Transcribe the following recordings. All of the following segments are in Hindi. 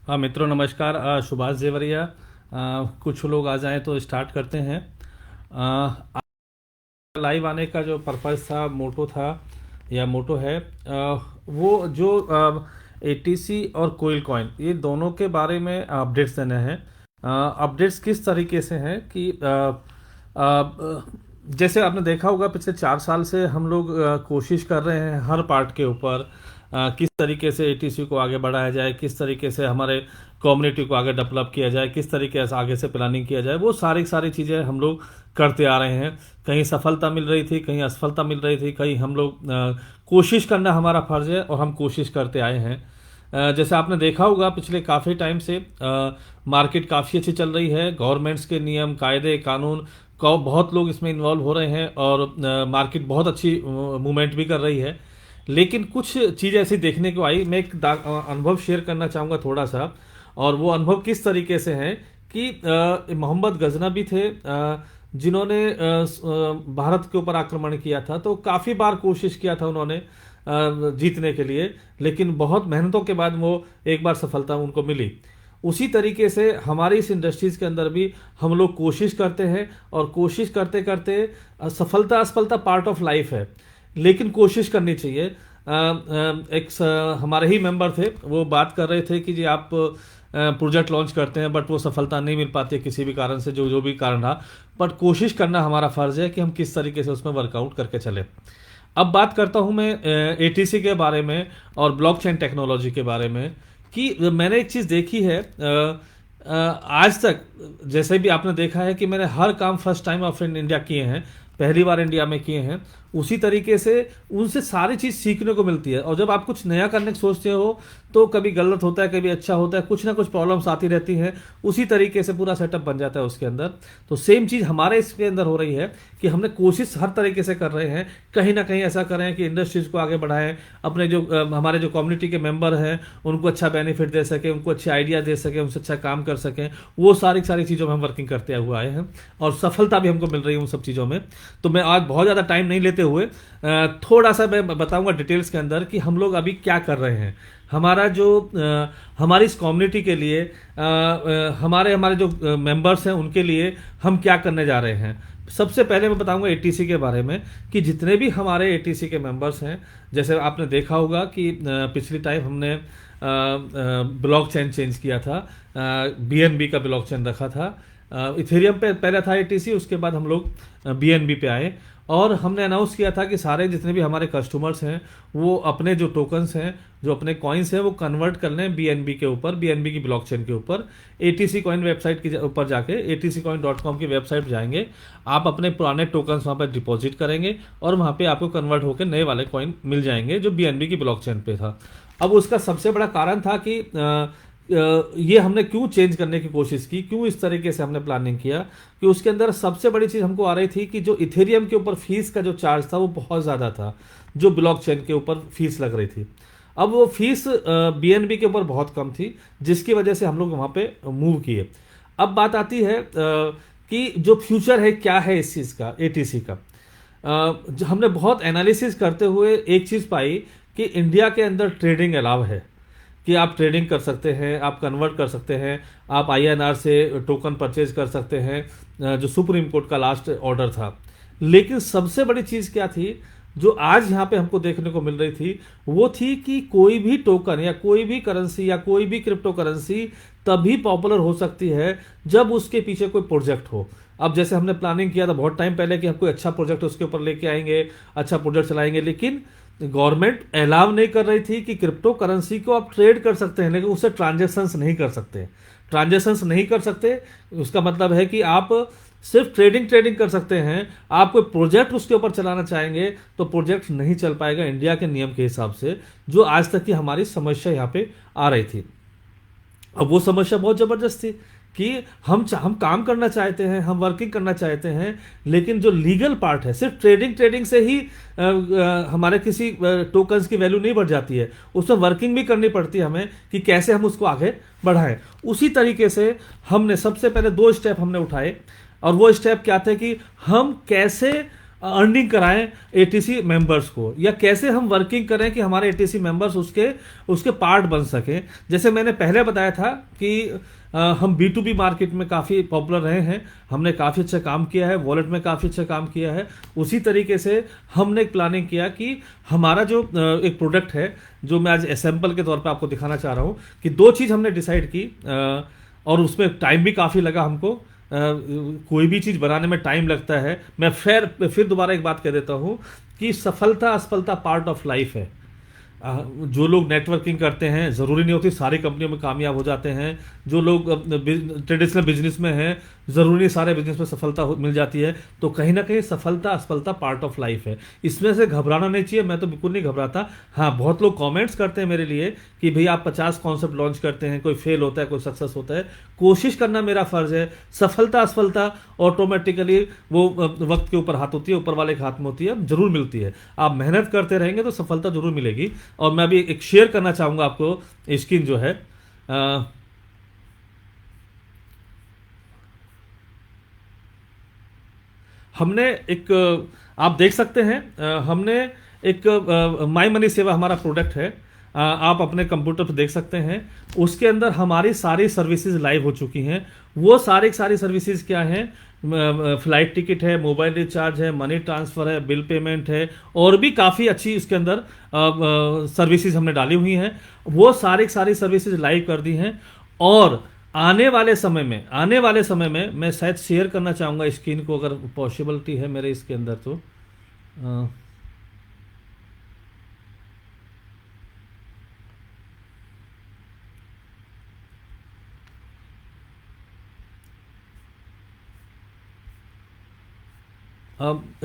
हाँ मित्रों, नमस्कार। सुभाष जेवरिया। कुछ लोग आ जाएं तो स्टार्ट करते हैं। लाइव आने का जो पर्पस था, मोटो था या मोटो है, वो जो एटीसी और कोयल कॉइन, ये दोनों के बारे में अपडेट्स देने हैं। अपडेट्स किस तरीके से हैं कि जैसे आपने देखा होगा, पिछले 4 साल से हम लोग कोशिश कर रहे हैं हर पार्ट के ऊपर, किस तरीके से एटीसी को आगे बढ़ाया जाए, किस तरीके से हमारे कम्युनिटी को आगे डेवलप किया जाए, किस तरीके से आगे से प्लानिंग किया जाए। वो सारी सारी चीज़ें हम लोग करते आ रहे हैं। कहीं सफलता मिल रही थी, कहीं असफलता मिल रही थी, कहीं हम लोग कोशिश करना हमारा फर्ज है और हम कोशिश करते आए हैं। जैसे आपने देखा होगा, पिछले काफ़ी टाइम से मार्केट काफ़ी अच्छी चल रही है। गवर्नमेंट्स के नियम, कायदे, कानून को बहुत लोग इसमें इन्वॉल्व हो रहे हैं और मार्केट बहुत अच्छी मूवमेंट भी कर रही है। लेकिन कुछ चीज़ ऐसी देखने को आई। मैं एक अनुभव शेयर करना चाहूँगा थोड़ा सा। और वो अनुभव किस तरीके से है कि मोहम्मद गजनबी थे, जिन्होंने भारत के ऊपर आक्रमण किया था। तो काफ़ी बार कोशिश किया था उन्होंने जीतने के लिए, लेकिन बहुत मेहनतों के बाद वो एक बार सफलता उनको मिली। उसी तरीके से हमारी इस इंडस्ट्रीज़ के अंदर भी हम लोग कोशिश करते हैं, और कोशिश करते करते सफलता असफलता पार्ट ऑफ लाइफ है, लेकिन कोशिश करनी चाहिए। हमारे ही मेंबर थे, वो बात कर रहे थे कि जी आप प्रोजेक्ट लॉन्च करते हैं बट वो सफलता नहीं मिल पाती है किसी भी कारण से, जो जो भी कारण रहा। बट कोशिश करना हमारा फ़र्ज़ है कि हम किस तरीके से उसमें वर्कआउट करके चलें। अब बात करता हूं मैं एटीसी के बारे में और ब्लॉकचेन टेक्नोलॉजी के बारे में। कि मैंने एक चीज़ देखी है, आज तक जैसे भी आपने देखा है कि मैंने हर काम first time of in India किए हैं, पहली बार इंडिया में किए हैं। उसी तरीके से उनसे सारी चीज़ सीखने को मिलती है। और जब आप कुछ नया करने की सोचते हो तो कभी गलत होता है, कभी अच्छा होता है, कुछ ना कुछ प्रॉब्लम्स आती रहती हैं। उसी तरीके से पूरा सेटअप बन जाता है उसके अंदर। तो सेम चीज़ हमारे इसके अंदर हो रही है कि हमने कोशिश हर तरीके से कर रहे हैं, कहीं ना कहीं ऐसा करें कि इंडस्ट्रीज़ को आगे बढ़ाएं, अपने जो हमारे जो कम्युनिटी के मेंबर हैं उनको अच्छा बेनिफिट दे सकें, उनको अच्छे आइडिया दे सकें, उनसे अच्छा काम कर सकें। वो सारी सारी चीज़ों में हम वर्किंग करते हुए आए हैं और सफलता भी हमको मिल रही है उन सब चीज़ों में। तो मैं आज बहुत ज़्यादा टाइम नहीं लेते हुए थोड़ा सा मैं बताऊंगा डिटेल्स के अंदर कि हम लोग अभी क्या कर रहे हैं। हमारा जो हमारी इस कम्युनिटी के लिए, हमारे हमारे जो मेंबर्स हैं उनके लिए हम क्या करने जा रहे हैं। सबसे पहले मैं बताऊंगा एटीसी के बारे में कि जितने भी हमारे एटीसी के मेंबर्स हैं, जैसे आपने देखा होगा कि पिछली टाइम हमने ब्लॉक चेन चेंज किया था, बीएनबी का ब्लॉक चेन रखा था। इथेरियम पे पहले था एटीसी, उसके बाद हम लोग बीएनबी पे आए। और हमने अनाउंस किया था कि सारे जितने भी हमारे कस्टमर्स हैं वो अपने जो टोकन्स हैं, जो अपने कॉइन्स हैं, वो कन्वर्ट कर लें बीएनबी के ऊपर, बीएनबी की ब्लॉकचेन के ऊपर। एटीसी कॉइन वेबसाइट के ऊपर जाके atccoin.com की वेबसाइट जाएंगे, आप अपने पुराने टोकन्स वहाँ पर डिपॉजिट करेंगे और वहाँ पे आपको कन्वर्ट होकर नए वाले कॉइन मिल जाएंगे जो बीएनबी की ब्लॉकचेन पे था। अब उसका सबसे बड़ा कारण था कि ये हमने क्यों चेंज करने की कोशिश की, क्यों इस तरीके से हमने प्लानिंग किया, कि उसके अंदर सबसे बड़ी चीज़ हमको आ रही थी कि जो इथेरियम के ऊपर फीस का जो चार्ज था वो बहुत ज़्यादा था, जो ब्लॉकचेन के ऊपर फीस लग रही थी। अब वो फीस बीएनबी के ऊपर बहुत कम थी, जिसकी वजह से हम लोग वहाँ पे मूव किए। अब बात आती है कि जो फ्यूचर है क्या है इस चीज़ का, एटीसी का। हमने बहुत एनालिसिस करते हुए एक चीज़ पाई कि इंडिया के अंदर ट्रेडिंग अलाव है, कि आप ट्रेडिंग कर सकते हैं, आप कन्वर्ट कर सकते हैं, आप आईएनआर से टोकन परचेज कर सकते हैं, जो सुप्रीम कोर्ट का लास्ट ऑर्डर था। लेकिन सबसे बड़ी चीज़ क्या थी जो आज यहाँ पे हमको देखने को मिल रही थी, वो थी कि कोई भी टोकन या कोई भी करेंसी या कोई भी क्रिप्टो करेंसी तभी पॉपुलर हो सकती है जब उसके पीछे कोई प्रोजेक्ट हो। अब जैसे हमने प्लानिंग किया था बहुत टाइम पहले कि हम कोई अच्छा प्रोजेक्ट उसके ऊपर लेके आएंगे, अच्छा प्रोजेक्ट चलाएंगे, लेकिन गवर्नमेंट अलाउ नहीं कर रही थी कि क्रिप्टो करेंसी को आप ट्रेड कर सकते हैं, लेकिन उससे ट्रांजेक्शन्स नहीं कर सकते। ट्रांजेक्शन्स नहीं कर सकते, उसका मतलब है कि आप सिर्फ ट्रेडिंग कर सकते हैं। आप कोई प्रोजेक्ट उसके ऊपर चलाना चाहेंगे तो प्रोजेक्ट नहीं चल पाएगा इंडिया के नियम के हिसाब से, जो आज तक की हमारी समस्या यहाँ पे आ रही थी। अब वो समस्या बहुत ज़बरदस्त थी कि हम काम करना चाहते हैं, हम वर्किंग करना चाहते हैं, लेकिन जो लीगल पार्ट है, सिर्फ ट्रेडिंग से ही हमारे किसी टोकन्स की वैल्यू नहीं बढ़ जाती है, उसमें वर्किंग भी करनी पड़ती है हमें कि कैसे हम उसको आगे बढ़ाएं। उसी तरीके से हमने सबसे पहले 2 स्टेप हमने उठाए, और वो स्टेप क्या थे कि हम कैसे अर्निंग कराएं एटीसी मेंबर्स को, या कैसे हम वर्किंग करें कि हमारे एटीसी मेंबर्स उसके उसके पार्ट बन सकें। जैसे मैंने पहले बताया था कि हम B2B मार्केट में काफ़ी पॉपुलर रहे हैं, हमने काफ़ी अच्छा काम किया है, वॉलेट में काफ़ी अच्छा काम किया है। उसी तरीके से हमने एक प्लानिंग किया कि हमारा जो एक प्रोडक्ट है, जो मैं आज सैंपल के तौर पे आपको दिखाना चाह रहा हूँ, कि दो चीज़ हमने डिसाइड की, और उसमें टाइम भी काफ़ी लगा हमको। कोई भी चीज़ बनाने में टाइम लगता है। मैं फिर दोबारा एक बात कह देता हूँ कि सफलता असफलता पार्ट ऑफ लाइफ है। जो लोग नेटवर्किंग करते हैं, ज़रूरी नहीं होती सारी कंपनियों में कामयाब हो जाते हैं। जो लोग ट्रेडिशनल बिजनेस में हैं, ज़रूरी नहीं सारे बिजनेस में सफलता मिल जाती है। तो कहीं ना कहीं सफलता असफलता पार्ट ऑफ लाइफ है, इसमें से घबराना नहीं चाहिए। मैं तो बिल्कुल नहीं घबराता। हाँ, बहुत लोग कमेंट्स करते हैं मेरे लिए कि भाई आप 50 कॉन्सेप्ट लॉन्च करते हैं, कोई फेल होता है, कोई सक्सेस होता है। कोशिश करना मेरा फ़र्ज़ है। सफलता असफलता ऑटोमेटिकली वो वक्त के ऊपर हाथ होती है, ऊपर वाले के हाथ में होती है, जरूर मिलती है। आप मेहनत करते रहेंगे तो सफलता जरूर मिलेगी। और मैं अभी एक शेयर करना चाहूँगा आपको स्क्रीन जो है, हमने एक, आप देख सकते हैं, हमने एक माई मनी सेवा हमारा प्रोडक्ट है। आप अपने कंप्यूटर पर देख सकते हैं। उसके अंदर हमारी सारी सर्विसेज लाइव हो चुकी हैं। वो सारी सर्विसेज क्या हैं? फ्लाइट टिकट है, मोबाइल रिचार्ज है, मनी ट्रांसफ़र है, बिल पेमेंट है, और भी काफ़ी अच्छी इसके अंदर सर्विसेज हमने डाली हुई हैं। वो सारी सर्विसेज लाइव कर दी हैं। और आने वाले समय में मैं शायद शेयर करना चाहूँगा स्क्रीन को, अगर पॉसिबिलिटी है मेरे इसके अंदर तो।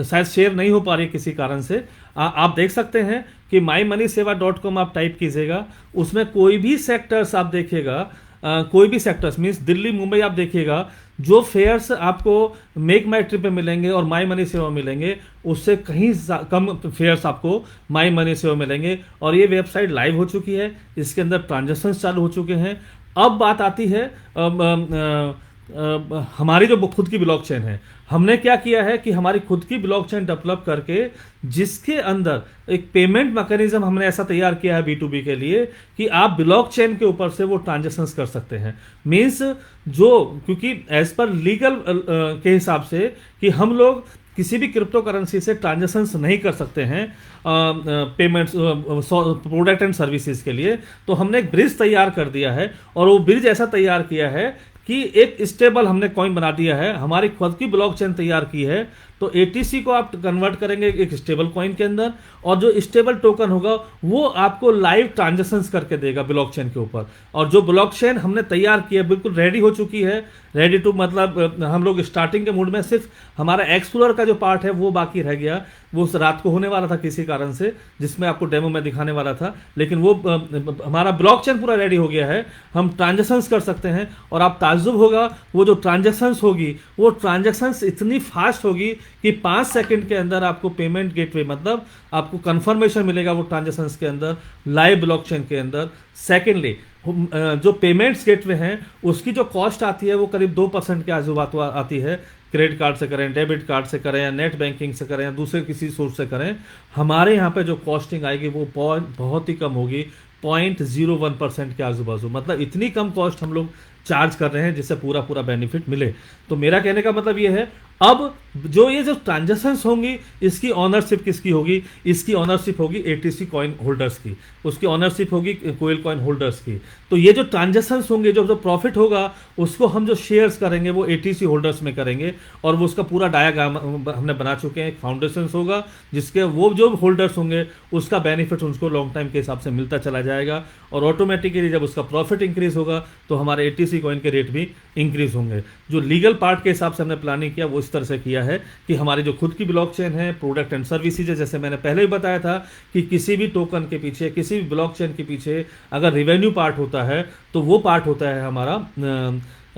शायद शेयर नहीं हो पा रही है किसी कारण से। आप देख सकते हैं कि mymoneysewa.com आप टाइप कीजिएगा, उसमें कोई भी सेक्टर्स आप देखिएगा, कोई भी सेक्टर्स मीन्स दिल्ली मुंबई आप देखिएगा, जो फेयर्स आपको मेक माई ट्रिप पे मिलेंगे और माई मनी सेवा मिलेंगे, उससे कहीं कम फेयर्स आपको माई मनी सेवा मिलेंगे। और ये वेबसाइट लाइव हो चुकी है, इसके अंदर ट्रांजेक्शन चालू हो चुके हैं। अब बात आती है हमारी जो खुद की ब्लॉकचेन है। हमने क्या किया है कि हमारी खुद की ब्लॉकचेन डेवलप करके, जिसके अंदर एक पेमेंट मैकेनिज्म हमने ऐसा तैयार किया है B2B के लिए कि आप ब्लॉकचेन के ऊपर से वो ट्रांजेक्शंस कर सकते हैं। मींस जो, क्योंकि एज पर लीगल के हिसाब से कि हम लोग किसी भी क्रिप्टो करेंसी से ट्रांजेक्शन्स नहीं कर सकते हैं पेमेंट्स प्रोडक्ट एंड सर्विसेज के लिए, तो हमने एक ब्रिज तैयार कर दिया है। और वो ब्रिज ऐसा तैयार किया है कि एक स्टेबल हमने कॉइन बना दिया है, हमारी खुद की ब्लॉकचेन तैयार की है। तो ATC को आप कन्वर्ट करेंगे एक स्टेबल कॉइन के अंदर, और जो स्टेबल टोकन होगा वो आपको लाइव ट्रांजेक्शंस करके देगा ब्लॉकचेन के ऊपर। और जो ब्लॉकचेन हमने तैयार की है बिल्कुल रेडी हो चुकी है, रेडी टू, मतलब हम लोग स्टार्टिंग के मूड में, सिर्फ हमारा एक्सप्लोर का जो पार्ट है वो बाकी रह गया। वो रात को होने वाला था किसी कारण से, जिसमें आपको डेमो में दिखाने वाला था, लेकिन वो हमारा ब्लॉकचेन पूरा रेडी हो गया है। हम ट्रांजेक्शंस कर सकते हैं। और आप ताज्जुब होगा, वो जो ट्रांजेक्शंस होगी, वो ट्रांजेक्शंस इतनी फास्ट होगी कि 5 सेकंड के अंदर आपको पेमेंट गेटवे, मतलब आपको कंफर्मेशन मिलेगा वो ट्रांजेक्शंस के अंदर, लाइव ब्लॉकचेन के अंदर। सेकेंडली, जो पेमेंट्स गेटवे हैं उसकी जो कॉस्ट आती है वो करीब 2% के आजू बाजू आती है। क्रेडिट कार्ड से करें, डेबिट कार्ड से करें, या नेट बैंकिंग से करें, या दूसरे किसी सोर्स से करें, हमारे यहाँ पे जो कॉस्टिंग आएगी वो बहुत ही कम होगी, 0.01% के आजू बाजू। मतलब इतनी कम कॉस्ट हम लोग चार्ज कर रहे हैं जिससे पूरा बेनिफिट मिले। तो मेरा कहने का मतलब ये है, अब जो ये जो ट्रांजेक्शन्स होंगी, इसकी ऑनरशिप किसकी होगी? इसकी ऑनरशिप होगी ATC कॉइन होल्डर्स की, उसकी ऑनरशिप होगी कोयल कॉइन होल्डर्स की। तो ये जो ट्रांजेक्शन्स होंगे, जो प्रॉफिट होगा, उसको हम जो शेयर्स करेंगे वो ATC होल्डर्स में करेंगे। और वो उसका पूरा डायग्राम हमने बना चुके हैं। एक फाउंडेशन होगा जिसके वो जो होल्डर्स होंगे उसका बेनिफिट उनको लॉन्ग टाइम के हिसाब से मिलता चला जाएगा। और ऑटोमेटिकली जब उसका प्रॉफिट इंक्रीज होगा तो हमारे ATC कॉइन के रेट भी इंक्रीज होंगे। जो लीगल पार्ट के हिसाब से हमने प्लानिंग किया वो इस तरह से किया है कि हमारी जो खुद की ब्लॉकचेन है, प्रोडक्ट एंड सर्विसेज है, जैसे मैंने पहले भी बताया था कि किसी भी टोकन के पीछे, किसी भी ब्लॉकचेन के पीछे अगर रेवेन्यू पार्ट होता है तो वो पार्ट होता है हमारा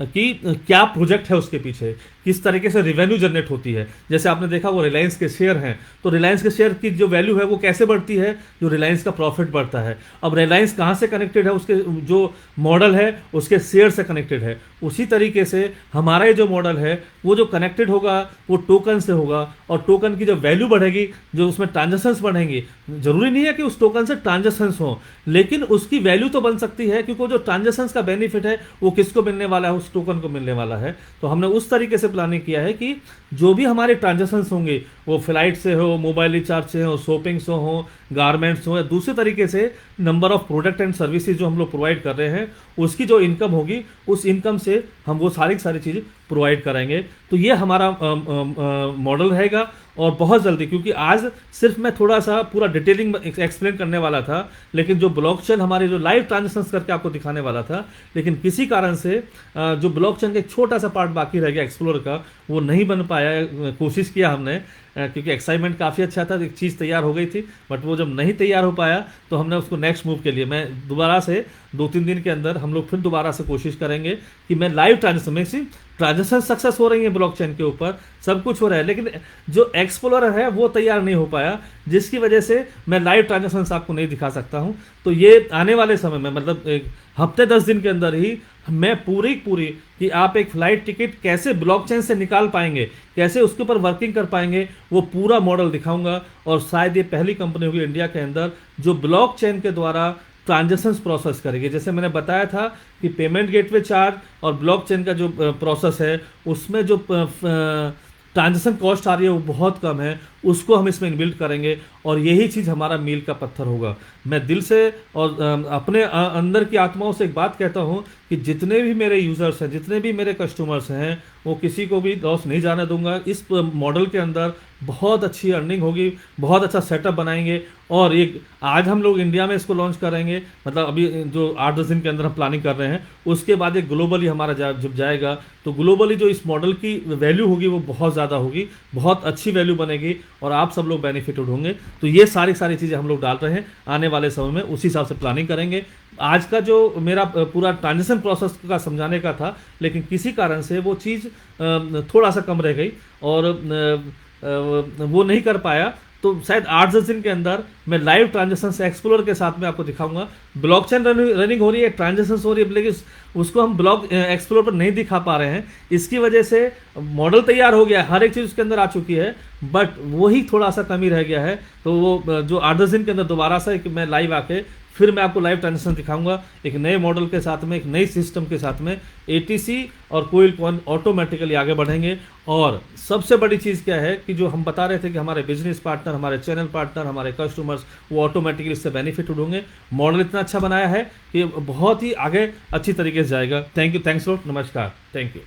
कि क्या प्रोजेक्ट है उसके पीछे, किस तरीके से रेवेन्यू जनरेट होती है। जैसे आपने देखा वो रिलायंस के शेयर हैं, तो रिलायंस के शेयर की जो वैल्यू है वो कैसे बढ़ती है? जो रिलायंस का प्रॉफिट बढ़ता है। अब रिलायंस कहाँ से कनेक्टेड है? उसके जो मॉडल है उसके शेयर से कनेक्टेड है। उसी तरीके से हमारा ये जो मॉडल है वो जो कनेक्टेड होगा वो टोकन से होगा, और टोकन की जो वैल्यू बढ़ेगी, जो उसमें ट्रांजेक्शन्स बढ़ेंगे, जरूरी नहीं है कि उस टोकन से ट्रांजेक्शन्स हो, लेकिन उसकी वैल्यू तो बन सकती है, क्योंकि जो ट्रांजेक्शन्स का बेनिफिट है वो किसको मिलने वाला है, उस टोकन को मिलने वाला है। तो हमने उस तरीके से प्लानिंग किया है कि जो भी हमारे ट्रांजेक्शन्स होंगे, वो फ्लाइट से हो, मोबाइल रिचार्ज से हो, शॉपिंग से हो, गारमेंट्स हो, या दूसरे तरीके से number of product and services जो हम लोग प्रोवाइड कर रहे हैं, उसकी जो इनकम होगी उस इनकम से हम वो सारी की सारी चीज़ प्रोवाइड कराएंगे। तो ये हमारा मॉडल रहेगा। और बहुत जल्दी, क्योंकि आज सिर्फ मैं थोड़ा सा पूरा डिटेलिंग एक्सप्लेन करने वाला था, लेकिन जो ब्लॉकचेन हमारे जो लाइव ट्रांजेक्शंस करके आपको दिखाने वाला था, लेकिन किसी कारण से जो ब्लॉकचेन का एक छोटा सा पार्ट बाकी रह गया एक्सप्लोर का, वो नहीं बन पाया। कोशिश किया हमने, क्योंकि एक्साइटमेंट काफ़ी अच्छा था, एक चीज़ तैयार हो गई थी, बट वो जब नहीं तैयार हो पाया तो हमने उसको नेक्स्ट मूव के लिए मैं दोबारा से 2-3 दिन के अंदर हम लोग फिर दोबारा से कोशिश करेंगे कि मैं लाइव ट्रांजेक्शन सक्सेस हो रही है ब्लॉकचेन के ऊपर, सब कुछ हो रहा है, लेकिन जो एक्सप्लोरर है वो तैयार नहीं हो पाया, जिसकी वजह से मैं लाइव ट्रांजेक्शन आपको नहीं दिखा सकता हूं। तो ये आने वाले समय में, मतलब एक हफ्ते 10 दिन के अंदर ही मैं पूरी कि आप एक फ्लाइट टिकट कैसे ब्लॉकचेन से निकाल पाएंगे, कैसे उसके ऊपर वर्किंग कर पाएंगे, वो पूरा मॉडल दिखाऊंगा। और शायद ये पहली कंपनी होगी इंडिया के अंदर जो ब्लॉकचेन के द्वारा ट्रांजेक्शन्स प्रोसेस करेगी। जैसे मैंने बताया था कि पेमेंट गेटवे चार्ज और ब्लॉकचेन का जो प्रोसेस है, उसमें जो ट्रांजेक्शन कॉस्ट आ रही है वो बहुत कम है, उसको हम इसमें इनबिल्ट करेंगे, और यही चीज़ हमारा मील का पत्थर होगा। मैं दिल से और अपने अंदर की आत्माओं से एक बात कहता हूँ कि जितने भी मेरे यूज़र्स हैं, जितने भी मेरे कस्टमर्स हैं, वो किसी को भी लॉस नहीं जाने दूंगा। इस मॉडल के अंदर बहुत अच्छी अर्निंग होगी, बहुत अच्छा सेटअप बनाएंगे, और एक आज हम लोग इंडिया में इसको लॉन्च करेंगे, मतलब अभी जो 8-10 दिन के अंदर हम प्लानिंग कर रहे हैं, उसके बाद एक ग्लोबली हमारा जब जाएगा तो ग्लोबली जो इस मॉडल की वैल्यू होगी वो बहुत ज़्यादा होगी, बहुत अच्छी वैल्यू बनेगी, और आप सब लोग बेनिफिटेड होंगे। तो ये सारी चीज़ें हम लोग डाल रहे हैं, आने वाले समय में उसी हिसाब से प्लानिंग करेंगे। आज का जो मेरा पूरा ट्रांजिशन प्रोसेस का समझाने का था, लेकिन किसी कारण से वो चीज़ थोड़ा सा कम रह गई और वो नहीं कर पाया। तो शायद 8-10 दिन के अंदर मैं लाइव ट्रांजेक्शन से एक्सप्लोर के साथ में आपको दिखाऊंगा। ब्लॉकचेन रनिंग हो रही है, ट्रांजेक्शन हो रही है, लेकिन उसको हम ब्लॉक एक्सप्लोर पर नहीं दिखा पा रहे हैं। इसकी वजह से मॉडल तैयार हो गया, हर एक चीज़ उसके अंदर आ चुकी है, बट वही थोड़ा सा कमी रह गया है। तो वो जो 8-10 दिन के अंदर दोबारा से मैं लाइव आके फिर मैं आपको लाइव ट्रांजेक्शन दिखाऊंगा, एक नए मॉडल के साथ में, एक नई सिस्टम के साथ में। एटीसी और कोइल कॉइन ऑटोमेटिकली आगे बढ़ेंगे। और सबसे बड़ी चीज़ क्या है कि जो हम बता रहे थे कि हमारे बिजनेस पार्टनर, हमारे चैनल पार्टनर, हमारे कस्टमर्स, वो ऑटोमेटिकली इससे बेनिफिट होंगे। मॉडल इतना अच्छा बनाया है कि बहुत ही आगे अच्छी तरीके से जाएगा। थैंक यू, थैंक्स लॉट, नमस्कार, थैंक यू।